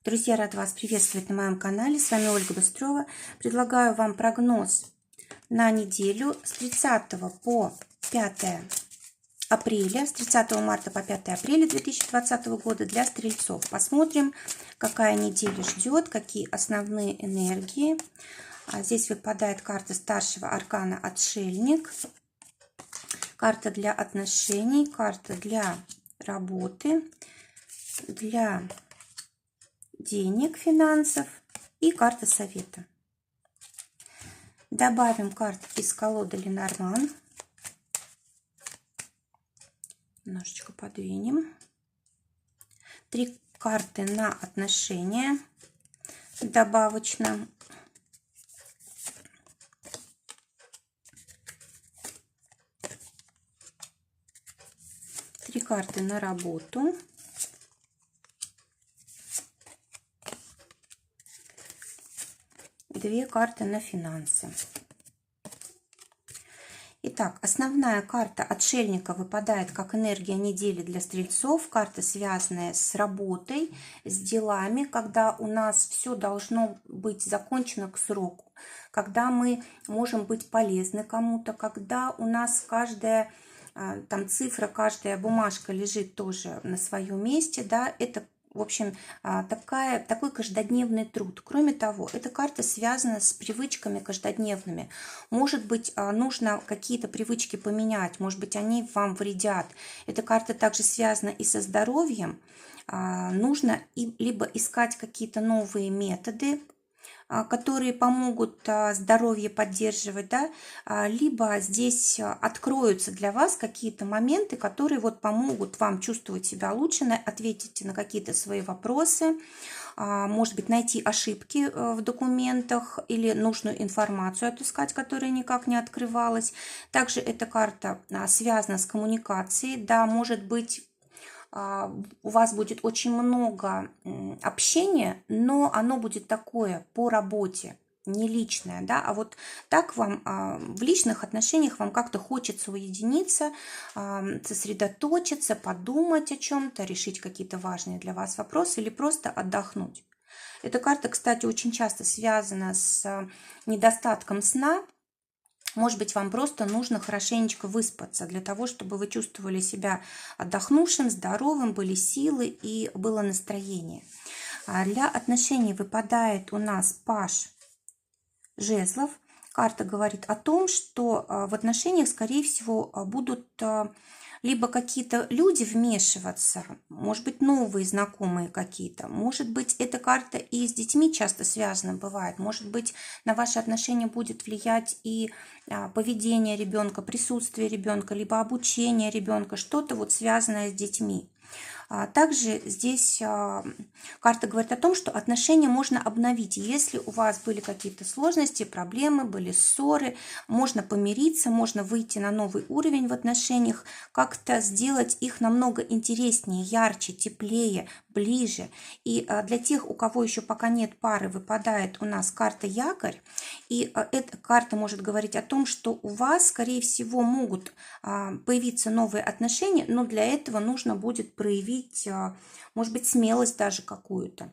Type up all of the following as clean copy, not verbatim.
Друзья, рад вас приветствовать на моем канале. С вами Ольга Быстрова. Предлагаю вам прогноз на неделю с 30 по 5 апреля, с 30 марта по 5 апреля 2020 года для стрельцов. Посмотрим, какая неделя ждет, какие основные энергии. Здесь выпадает карта старшего аркана «Отшельник», карта для отношений, карта для работы, для денег, финансов и карта совета. Добавим карты из колоды Ленорман. Немножечко подвинем. 3 карты на отношения добавочно. Три карты на работу. Две карты на финансы. Итак, основная карта отшельника выпадает как энергия недели для стрельцов. Карта, связанная с работой, с делами, когда у нас все должно быть закончено к сроку, когда мы можем быть полезны кому-то, когда у нас каждая там цифра, каждая бумажка лежит тоже на своем месте, да, это, в общем, такой каждодневный труд. Кроме того, эта карта связана с привычками каждодневными. Может быть, нужно какие-то привычки поменять, может быть, они вам вредят. Эта карта также связана и со здоровьем. Нужно либо искать какие-то новые методы, которые помогут здоровье поддерживать, да, либо здесь откроются для вас какие-то моменты, которые вот помогут вам чувствовать себя лучше, ответить на какие-то свои вопросы, может быть, найти ошибки в документах или нужную информацию отыскать, которая никак не открывалась. Также эта карта связана с коммуникацией, да, может быть, у вас будет очень много общения, но оно будет такое по работе, не личное, да, а вот так вам в личных отношениях вам как-то хочется уединиться, сосредоточиться, подумать о чем-то, решить какие-то важные для вас вопросы или просто отдохнуть. Эта карта, кстати, очень часто связана с недостатком сна. Может быть, вам просто нужно хорошенечко выспаться для того, чтобы вы чувствовали себя отдохнувшим, здоровым, были силы и было настроение. Для отношений выпадает у нас паж жезлов. Карта говорит о том, что в отношениях, скорее всего, будут либо какие-то люди вмешиваться, может быть, новые знакомые какие-то, может быть, эта карта и с детьми часто связана бывает, может быть, на ваши отношения будет влиять и поведение ребенка, присутствие ребенка, либо обучение ребенка, что-то вот связанное с детьми. Также здесь карта говорит о том, что отношения можно обновить. Если у вас были какие-то сложности, проблемы, были ссоры, можно помириться, можно выйти на новый уровень в отношениях, как-то сделать их намного интереснее, ярче, теплее, ближе. И для тех, у кого еще пока нет пары, выпадает у нас карта якорь. И эта карта может говорить о том, что у вас, скорее всего, могут появиться новые отношения, но для этого нужно будет проявить, может быть, смелость даже какую-то.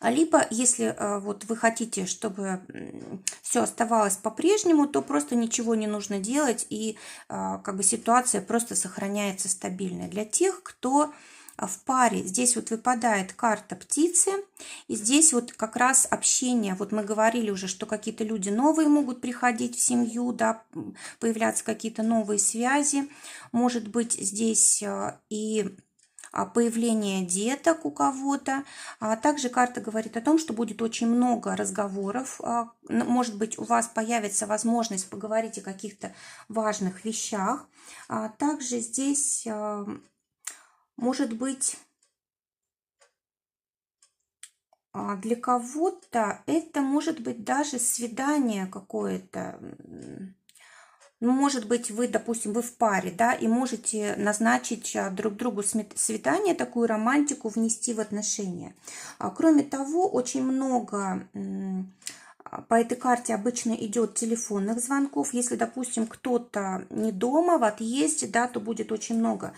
Либо, если вот вы хотите, чтобы все оставалось по-прежнему, то просто ничего не нужно делать, и как бы ситуация просто сохраняется стабильной. Для тех, кто в паре, здесь вот выпадает карта птицы, и здесь вот как раз общение, вот мы говорили уже, что какие-то люди новые могут приходить в семью, да, появляться какие-то новые связи, может быть, здесь и появление деток у кого-то. Также карта говорит о том, что будет очень много разговоров. Может быть, у вас появится возможность поговорить о каких-то важных вещах. Также здесь может быть для кого-то это может быть даже свидание какое-то. Ну, может быть, вы, допустим, вы в паре, да, и можете назначить друг другу свидание, такую романтику внести в отношения. Кроме того, очень много По этой карте обычно идет телефонных звонков. Если, допустим, кто-то не дома, в отъезде, да, то будет очень много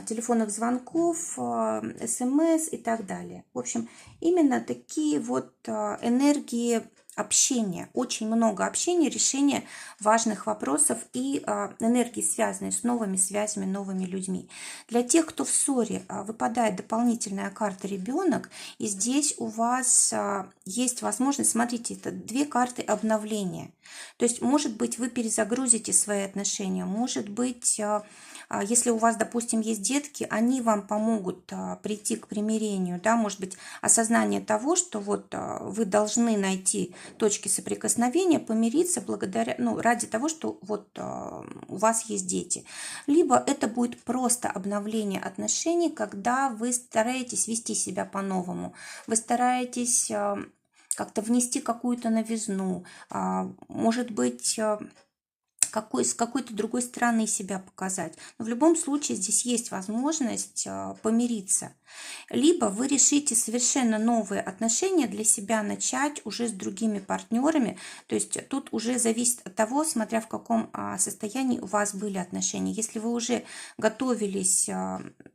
телефонных звонков, СМС и так далее. В общем, именно такие вот энергии общения. Очень много общения, решения важных вопросов и энергии, связанные с новыми связями, новыми людьми. Для тех, кто в ссоре, выпадает дополнительная карта «Ребенок», и здесь у вас есть возможность, смотрите, это две карты обновления. То есть, может быть, вы перезагрузите свои отношения, может быть, если у вас, допустим, есть детки, они вам помогут прийти к примирению, да, может быть, осознание того, что вот вы должны найти точки соприкосновения, помириться благодаря, ну, ради того, что вот у вас есть дети. Либо это будет просто обновление отношений, когда вы стараетесь вести себя по-новому, вы стараетесь как-то внести какую-то новизну, может быть, с какой-то другой стороны себя показать. Но в любом случае здесь есть возможность помириться. Либо вы решите совершенно новые отношения для себя начать уже с другими партнерами. То есть тут уже зависит от того, смотря в каком состоянии у вас были отношения. Если вы уже готовились,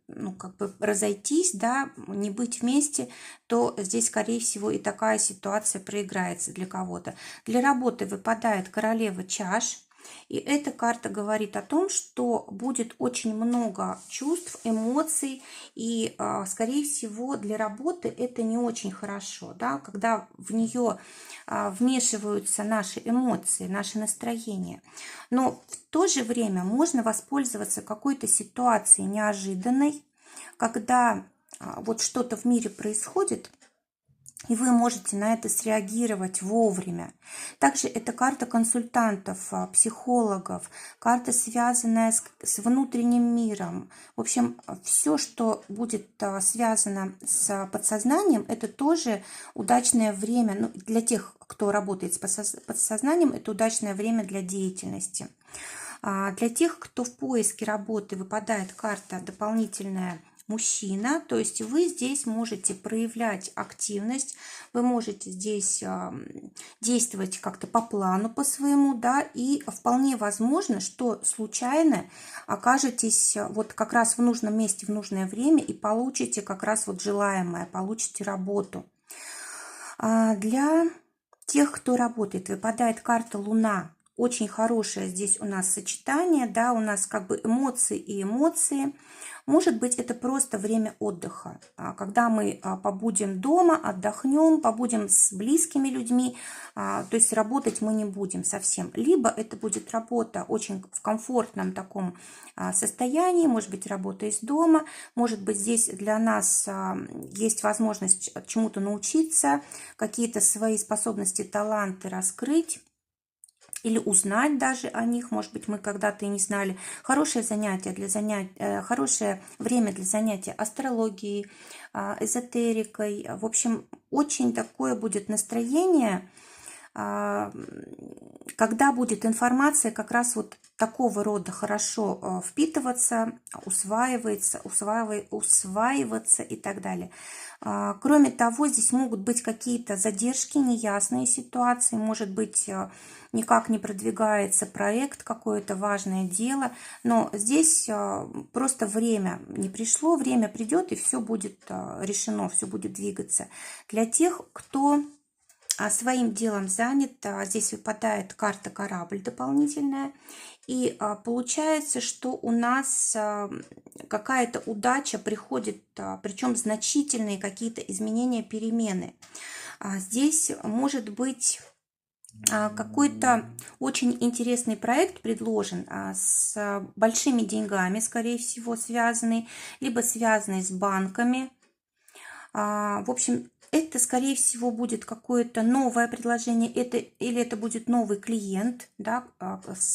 ну, как бы разойтись, да, не быть вместе, то здесь, скорее всего, и такая ситуация проиграется для кого-то. Для работы выпадает королева чаш. И эта карта говорит о том, что будет очень много чувств, эмоций, и, скорее всего, для работы это не очень хорошо, да, когда в нее вмешиваются наши эмоции, наше настроение. Но в то же время можно воспользоваться какой-то ситуацией неожиданной, когда вот что-то в мире происходит, и вы можете на это среагировать вовремя. Также это карта консультантов, психологов, карта, связанная с внутренним миром. В общем, все, что будет связано с подсознанием, это тоже удачное время. Ну, для тех, кто работает с подсознанием, это удачное время для деятельности. Для тех, кто в поиске работы, выпадает карта дополнительная мужчина, то есть вы здесь можете проявлять активность, вы можете здесь действовать как-то по плану по своему, да, и вполне возможно, что случайно окажетесь вот как раз в нужном месте в нужное время и получите как раз вот желаемое, получите работу. Для тех, кто работает, выпадает карта Луна. Очень хорошее здесь у нас сочетание, да, у нас как бы эмоции и эмоции. Может быть, это просто время отдыха, когда мы побудем дома, отдохнем, побудем с близкими людьми, то есть работать мы не будем совсем. Либо это будет работа очень в комфортном таком состоянии, может быть, работа из дома, может быть, здесь для нас есть возможность чему-то научиться, какие-то свои способности, таланты раскрыть. Или узнать даже о них, может быть, мы когда-то и не знали. Хорошее время для занятия астрологией, эзотерикой. В общем, очень такое будет настроение, когда будет информация как раз вот такого рода хорошо впитываться, усваиваться и так далее. Кроме того, здесь могут быть какие-то задержки, неясные ситуации, может быть, никак не продвигается проект, какое-то важное дело, но здесь просто время не пришло, время придет, и все будет решено, все будет двигаться. Для тех, кто своим делом занят, здесь выпадает карта «Корабль» дополнительная, и получается, что у нас какая-то удача приходит, причем значительные какие-то изменения, перемены. Здесь может быть какой-то очень интересный проект предложен с большими деньгами, скорее всего, связанный, либо связанный с банками. В общем, это, скорее всего, будет какое-то новое предложение, или это будет новый клиент, да,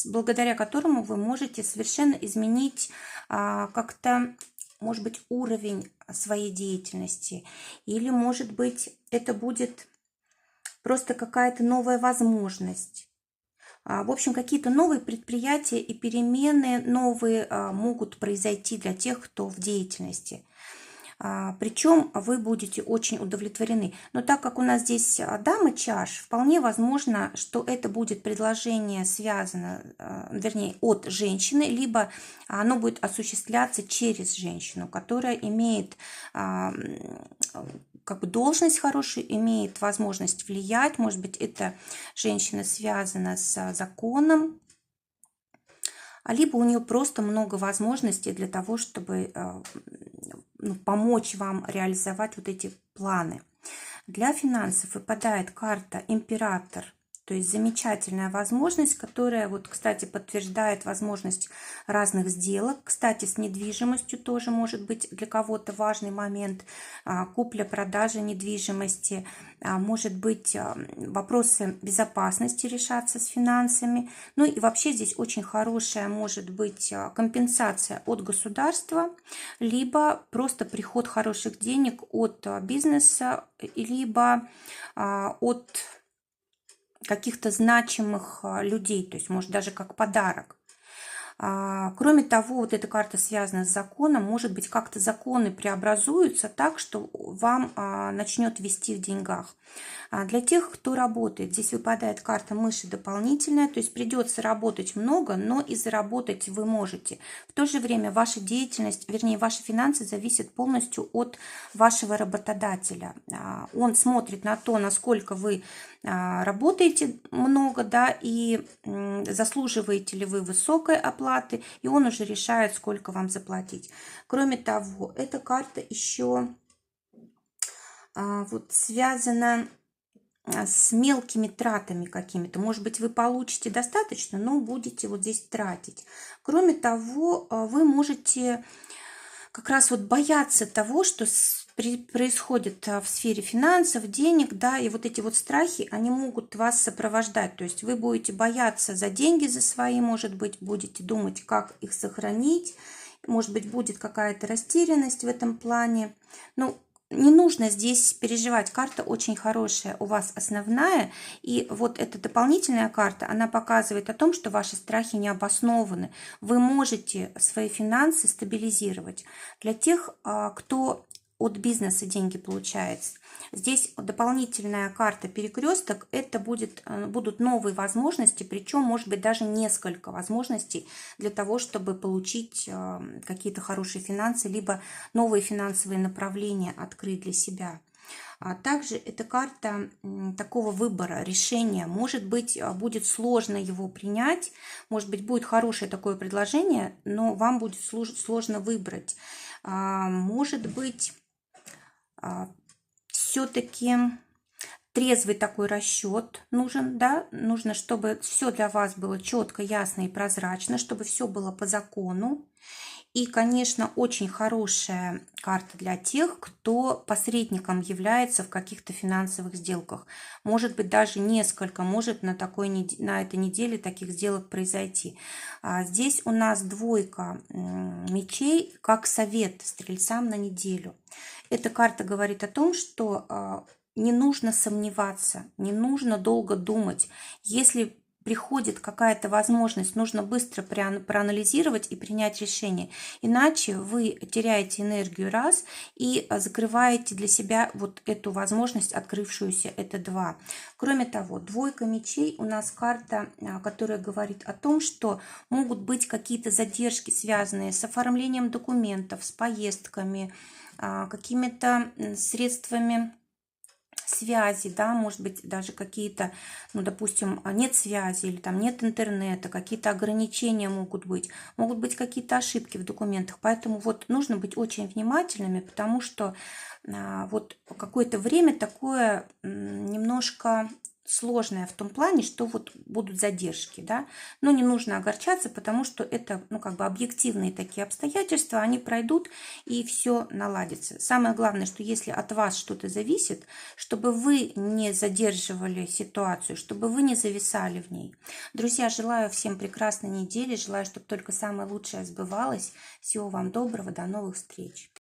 благодаря которому вы можете совершенно изменить как-то, может быть, уровень своей деятельности. Или, может быть, это будет просто какая-то новая возможность. В общем, какие-то новые предприятия и перемены новые могут произойти для тех, кто в деятельности. Причем вы будете очень удовлетворены. Но так как у нас здесь дама чаш, вполне возможно, что это будет предложение связано, вернее, от женщины, либо оно будет осуществляться через женщину, которая имеет как бы должность хорошую, имеет возможность влиять. Может быть, эта женщина связана с законом, либо у нее просто много возможностей для того, чтобы помочь вам реализовать вот эти планы. Для финансов выпадает карта «Император». То есть замечательная возможность, которая, вот, кстати, подтверждает возможность разных сделок. Кстати, с недвижимостью тоже может быть для кого-то важный момент. Купля-продажа недвижимости. Может быть, вопросы безопасности решаться с финансами. Ну и вообще здесь очень хорошая может быть компенсация от государства, либо просто приход хороших денег от бизнеса, либо от каких-то значимых людей, то есть может даже как подарок. Кроме того, вот эта карта связана с законом, может быть, как-то законы преобразуются так, что вам начнет вести в деньгах. Для тех, кто работает, здесь выпадает карта мыши дополнительная, то есть придется работать много, но и заработать вы можете. В то же время ваша деятельность, вернее, ваши финансы зависят полностью от вашего работодателя. Он смотрит на то, насколько вы работаете много, да, и заслуживаете ли вы высокой оплаты, и он уже решает, сколько вам заплатить. Кроме того, эта карта еще вот связана с мелкими тратами какими-то. Может быть, вы получите достаточно, но будете вот здесь тратить. Кроме того, вы можете как раз вот бояться того, что происходит в сфере финансов, денег, да, и вот эти вот страхи, они могут вас сопровождать. То есть вы будете бояться за деньги, за свои, может быть, будете думать, как их сохранить. Может быть, будет какая-то растерянность в этом плане. Ну, не нужно здесь переживать, карта очень хорошая, у вас основная, и вот эта дополнительная карта, она показывает о том, что ваши страхи не обоснованы. Вы можете свои финансы стабилизировать. Для тех, кто от бизнеса деньги получает, здесь дополнительная карта перекресток, это будут новые возможности, причем может быть даже несколько возможностей для того, чтобы получить какие-то хорошие финансы, либо новые финансовые направления открыть для себя. Также эта карта такого выбора, решения. Может быть, будет сложно его принять, может быть, будет хорошее такое предложение, но вам будет сложно выбрать. Может быть, все-таки трезвый такой расчет нужен, да, нужно, чтобы все для вас было четко, ясно и прозрачно, чтобы все было по закону. И, конечно, очень хорошая карта для тех, кто посредником является в каких-то финансовых сделках. Может быть, даже несколько, может на этой неделе таких сделок произойти. Здесь у нас двойка мечей, как совет стрельцам на неделю. Эта карта говорит о том, что не нужно сомневаться, не нужно долго думать. Если приходит какая-то возможность, нужно быстро проанализировать и принять решение. Иначе вы теряете энергию раз и закрываете для себя вот эту возможность, открывшуюся, это два. Кроме того, двойка мечей у нас карта, которая говорит о том, что могут быть какие-то задержки, связанные с оформлением документов, с поездками, какими-то средствами связи, да, может быть, даже какие-то, ну, допустим, нет связи или там нет интернета, какие-то ограничения могут быть какие-то ошибки в документах. Поэтому вот нужно быть очень внимательными, потому что вот какое-то время такое немножко сложное в том плане, что вот будут задержки, да, но не нужно огорчаться, потому что это, ну, как бы объективные такие обстоятельства, они пройдут и все наладится. Самое главное, что если от вас что-то зависит, чтобы вы не задерживали ситуацию, чтобы вы не зависали в ней. Друзья, желаю всем прекрасной недели, желаю, чтобы только самое лучшее сбывалось. Всего вам доброго, до новых встреч.